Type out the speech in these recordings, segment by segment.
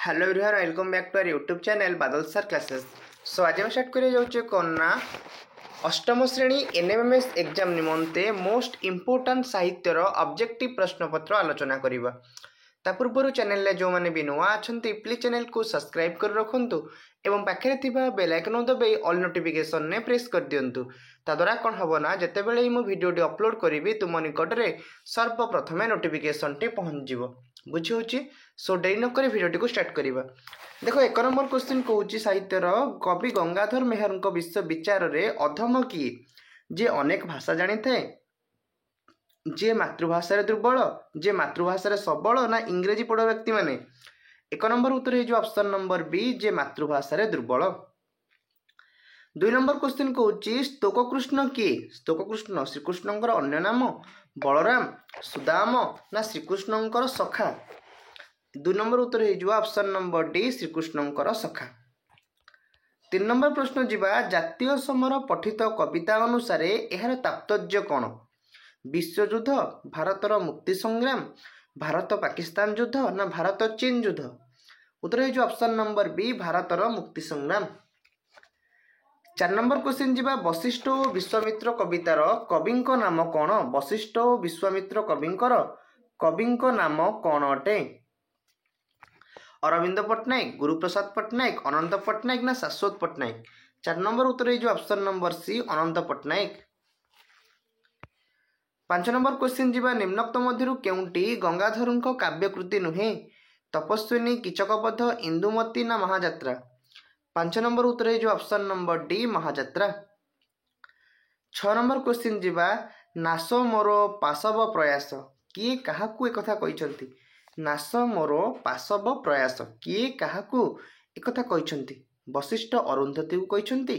Hello everyone, welcome back to our YouTube channel Badal sir classes. So आज हम start करिए जाउचे कोना अष्टम श्रेणी एनएमएमएस एग्जाम निमंते मोस्ट इंपोर्टेंट साहित्यर ऑब्जेक्टिव प्रश्नपत्र आलोचना करिबा। ता पूर्व चैनल ले जो माने भी नुआ अछंती प्लीज चैनल को सब्सक्राइब कर रखंतु एवं पाखरे थिबा बेल आइकन दबाई ऑल नोटिफिकेशन ने प्रेस कर दियंतु। ता द्वारा कोन हबो ना जते बेले मो वीडियो टी अपलोड करिवि तुम निकट रे सर्वप्रथम नोटिफिकेशन टी पहुंच जिवो। बुझी होची। सो देरी न करी वीडियो को स्टार्ट करिबा। देखो एक नंबर क्वेश्चन कहूची साहित्यर कवि गंगाधर मेहर विश्व विचार रे अधम किए जे अनेक भाषा जानी थे, जे मातृभाषा दुर्बल, जे मातृभाषा सबल ना इंग्रेजी पढ़ व्यक्ति माने। एक नंबर उत्तर हो ऑप्शन नंबर बी जे मातृभाषा दुर्बल। दुई नंबर क्वेश्चन कहूँ स्तोककृष्ण किए? स्तोककृष्ण श्रीकृष्णकर अन्य नाम, बलराम, सुदाम ना श्रीकृष्णकर सखा। दुई नंबर उत्तर हो ऑप्शन नंबर डी श्रीकृष्णकर सखा। तीन नंबर प्रश्न जीवा जातीय समर पठित कविता अनुसार यार तात्पर्य कौन? विश्वयुद्ध, भारतर मुक्ति संग्राम, भारत पाकिस्तान युद्ध ना भारत चीन युद्ध। उत्तर हो ऑप्शन नंबर बी भारतर मुक्ति संग्राम। चार नंबर क्वेश्चन जीवा वशिष्ठ और विश्वामित्र कवितार कविंक नाम कौन? वशिष्ठ और विश्वामित्र कविंक नाम कौन अटे? अरविंद पट्टनायक, गुरुप्रसाद पट्टनायक, अनंत पट्टनायक ना शाश्वत पट्टनायक। चार नंबर उत्तर हो ऑप्शन नंबर सी अनंत पट्टनायक। पांच नंबर क्वेश्चन जीवा निम्नोक्त मध्यरु केउंटी गंगाधरଙ୍କ काव्यकृति नुहे? तपस्विनी, कीचकबध, इंदुमती ना महायात्रा। पांच नंबर उत्तर हो ऑप्शन नंबर डी महायात्रा। छ नंबर क्वेश्चन जीवा नाश मोर पाशव प्रयास किए काहाकू एक कथा कहिसंती? नाश मोर पाशव प्रयास किए काहाकू एक कथा कहिसंती? वशिष्ठ अरुंधती को कहिसंती,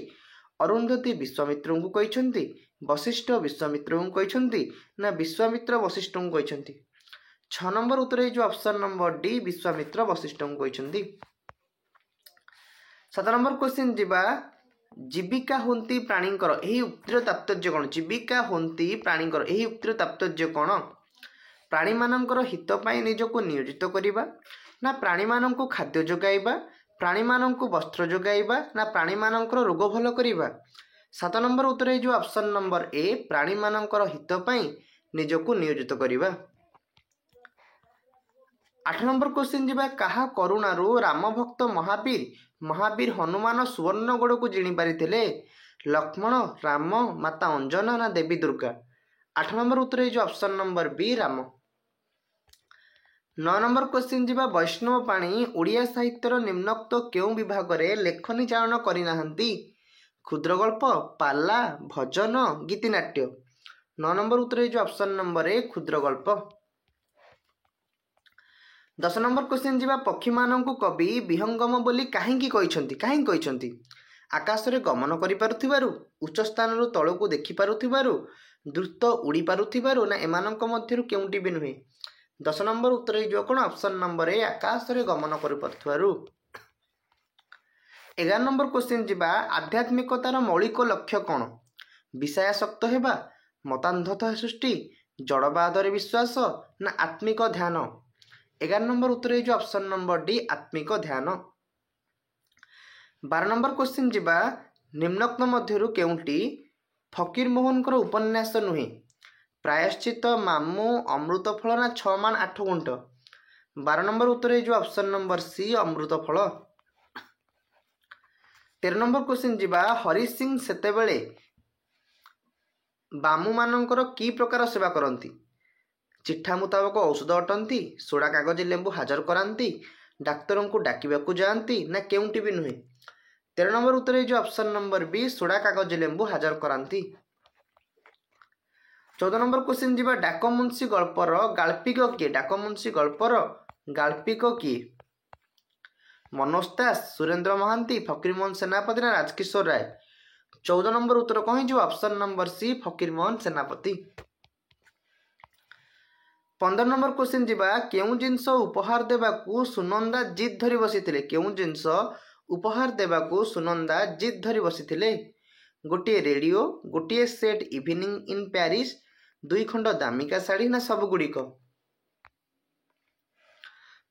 अरुंधती विश्वामित्र को कहिसंती, वशिष्ठ विश्वामित्र को कहिसंती ना विश्वामित्र वशिष्ठ को कहिसंती। छ नंबर उत्तर हो option number D Vishwamitra Vashishtha को कहिसंती। सात नंबर क्वेश्चन जीवा जीविका होंती प्राणीकर एही उक्तिर तात्पर्य कौन? जीविका होंती प्राणीकर एही उक्तिर तात्पर्य कौन? प्राणी मानकर हित पाई निजको नियोजित करिबा ना प्राणी माननको खाद्य जोगाइबा, प्राणी माननको वस्त्र जोगाइबा ना प्राणी मानकर रोग भल करिबा। सात नंबर उत्तर हो ऑप्शन नंबर ए प्राणी मानकर हित पाई निजको नियोजित करिबा। आठ नंबर क्वेश्चन जीवा कहा करुणारू राम भक्त महावीर हनुमान सुवर्णगढ़ को जिणी पारिथिले? लक्ष्मण, राम, माता अंजना ना देवी दुर्गा। आठ नंबर उत्तर हो ऑप्शन नंबर बी राम। नौ नंबर क्वेश्चन जीवा वैष्णव पाणी ओडिया साहित्यर निम्नोक्त केउ विभाग रे लेखनी चालन करि नाहंती? क्षुद्रगल्प, पाला, भजन, गीतिनाट्य। नौ नंबर उत्तर हो ऑप्शन नंबर ए क्षुद्रगल्प। 10 नंबर क्वेश्चन जीवा पक्षी माननकु कवि विहंगम बोली काहेकि कहिसंती? आकाश रे गमन करि पारुथिबारु, उच्च स्थान रु तळकु देखि पारुथिबारु, द्रुत उड़ी पारुथिबारु ना एमानक मध्यरु केउंटी भी नुहे। 10 नंबर उत्तर हो कोन ऑप्शन नंबर ए आकाश रे गमन करि पारुथिबारु। 11 नंबर क्वेश्चन जीवा आध्यात्मिकतार मौलिक लक्ष्य कौन? विषयासक्त हेबा, मतान्धता सृष्टि, जड़बादरे विश्वास ना आत्मिक ध्यान। 11 नंबर उत्तर हो ऑप्शन नंबर डी आत्मिक ध्यान। 12 नंबर क्वेश्चन जीवा निम्नोक्त मध्यरु केउंटी फकीर मोहनकर उपन्यास नुहे? प्रायश्चित, मामू, अमृतफल ना 6 मान 8 गुंठ। 12 नंबर उत्तर हो ऑप्शन नंबर सी अमृतफल। 13 नंबर क्वेश्चन जीवा हरि सिंह सेतेबेले बामू मानकर की प्रकार सेवा करती? चिठा मुताबक औषध अटंती, सोडा कागज लेंबू हाजर कराती, डाक्तर को डाकिबाकू जाती ना केउंटी भी नुहे। 13 नंबर उत्तर हो ऑप्शन नंबर बी सोडा कागज लेंबू हाजर कराती। 14 नंबर क्वेश्चन जीवा डाकमुंशी गल्पर गाल्पिक किए? डाकमुंशी गल्पर गाल्पिक किए? मनोज दास, सुरेंद्र महांती, फकीरमोहन सेनापति ना राजकिशोर राय। 14 नंबर उत्तर कौन हो ऑप्शन नंबर सी फकीरमोहन सेनापति। 15 नंबर क्वेश्चन जीवा केउं जिनस उपहार देबाकू सुनंदा जिद धरी बसिथिले? केउं जिनस उपहार देबाकू सुनंदा जिद धरी बसिथिले? गोटे रेडियो, गोटे सेट इवनिंग इन प्यारिस, 2 खंड दामिका शाढ़ी ना सब गुड़िक।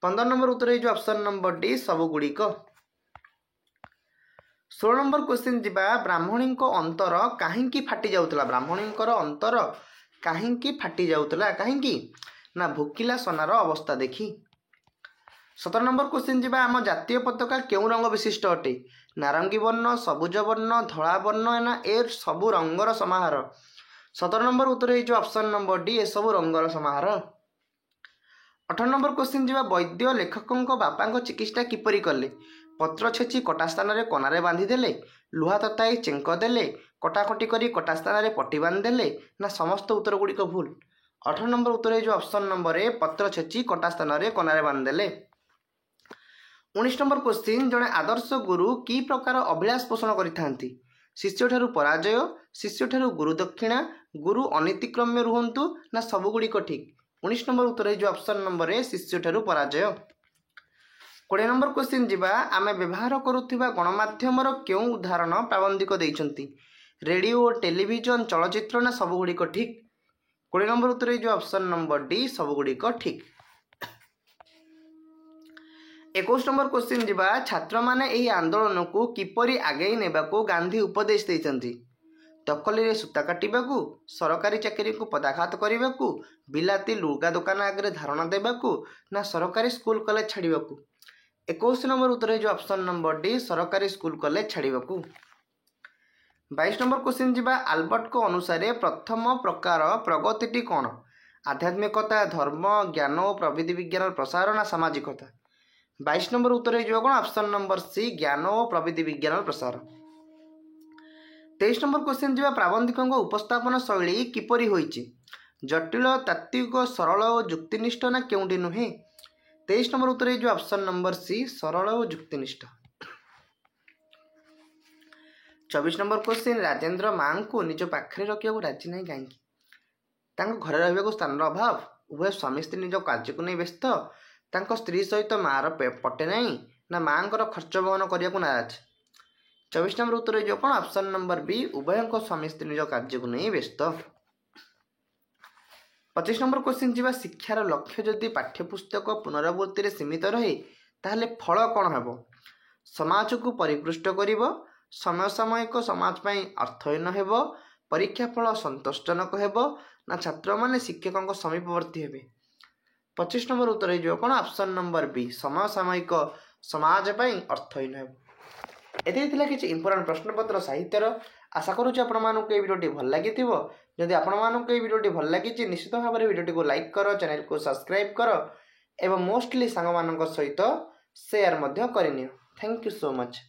15 नंबर उत्तर हो ऑप्शन नंबर डी सबुगुड़िक। 16 नंबर क्वेश्चन जीवा ब्राह्मणी अंतर कहीं फाटी जाऊला ब्राह्मणी अंतर कहीं फाटी जाऊला कहीं ना भोकिला सोनार अवस्था देखी। 17 नंबर क्वेश्चन जीवा आम जातीय पताका क्यों रंग विशिष्ट अटे नारंगी वर्ण सबुज वर्ण धला वर्ण ना ए सबू रंगर समाहार। 17 नंबर उत्तर हो ऑप्शन नंबर डी ए सबू रंगर समाहार। 18 नंबर क्वेश्चन जीवा वैद्य लेखकों बापा चिकित्सा किपरि कले पत्र छेची कटा स्थान में कनारे बांधिदेले लुहा तताई चेंक देले कटाकटी करी कटा स्थान में पट्टी बांधिदेले ना समस्त उत्तर गुड़िक भूल। 18 नंबर उत्तर हो ऑप्शन नंबर ए पत्र छेची कटा स्थान में कनारे बांधिदेले। 19 नंबर क्वेश्चन जड़े आदर्श गुरु कि प्रकार अभिलाष पोषण करिथांती शिष्य ठारू पराजय शिष्य ठारू गुरु दक्षिणा गुरु अनीतिक्रम्य रुहंतु ना सबुगुड़िक ठीक। 19 नंबर उत्तर हो ऑप्शन नंबर ए शिष्य ठारू पराजय। 20 नंबर क्वेश्चन जीवा आमे व्यवहार करुथिबा गणमाध्यमर क्यों उदाहरण प्राबंधिक देइछंती रेडियो टेलीविजन चलचित्र ना सबुगुड़िक ठीक। 20 नंबर उत्तर हो ऑप्शन नंबर डी सबुगुड़िक ठीक। 21 नंबर क्वेश्चन जीवा छात्र माने एही आंदोलन को किपरि आगे नेबाको गांधी उपदेश देइछंती दखल रे सूता काटिबाकू सरकारी चाकरी को पदाघात करने बिलाती लुगा दुकान आगे धारणा देबाकू ना सरकारी स्कूल कॉलेज छाड़बाकू। 21 नंबर उत्तर हो ऑप्शन नंबर डी सरकारी स्कूल कॉलेज छाड़बाकू। 22 नंबर क्वेश्चन जीवा आल्बर्ट को अनुसार प्रथम प्रकार प्रगति कौन आध्यात्मिकता धर्म ज्ञान और प्रविधि विज्ञान प्रसार ना सामाजिकता। 22 नंबर उत्तर हो कौन ऑप्शन नंबर सी ज्ञान और प्रविधि विज्ञान प्रसार। 23 नंबर क्वेश्चन जीवा प्राबंधिकों उपस्थापन शैली किपरि होइछि जटिल तात्विक सरल और जुक्तिनिष्ठ ना केउंटी नुहे। 23 नंबर उत्तर हो ऑप्शन नंबर सी सरल और जुक्तिनिष्ठ। 24 नंबर क्वेश्चन राजेंद्र माँ को निज पाखे रखा राजी ना कहीं घर रहा स्थान अभाव उभय स्वामी स्त्री निज कार्य को नहीं व्यस्त स्त्री सहित मार पटे ना माँ खर्च बहन करने को नाराज। 24 नंबर उत्तर हो कौन ऑप्शन नंबर बी उभय स्वामी स्त्री निज कार्य को नहीं व्यस्त। 25 नंबर क्वेश्चन जीवा शिक्षार लक्ष्य जदि पाठ्यपुस्तक पुनरावृत्ति सीमित रहे ताहले फल कौन हेबो समाज को परिपृष्ट करिवो समय सामयिक समाज पई अर्थहीन हेबो परीक्षा फल संतोषजनक हेबो ना छात्र माने शिक्षकों समीपवर्ती हेबे। 25 नंबर उत्तर हो कौन ऑप्शन नंबर बी समय सामयिक समाज पई अर्थहीन हेबो। एते किसी इंपोर्टेंट प्रश्नपत्र साहित्यर आशा करुच्ची आपको ये वीडियो भल लगी जदि आपको ये वीडियो भल लगी निश्चित भाव में वीडियो को लाइक कर चैनल को सब्सक्राइब कर एवं मोस्टली सांग सहित शेयर करनी। Thank you so much.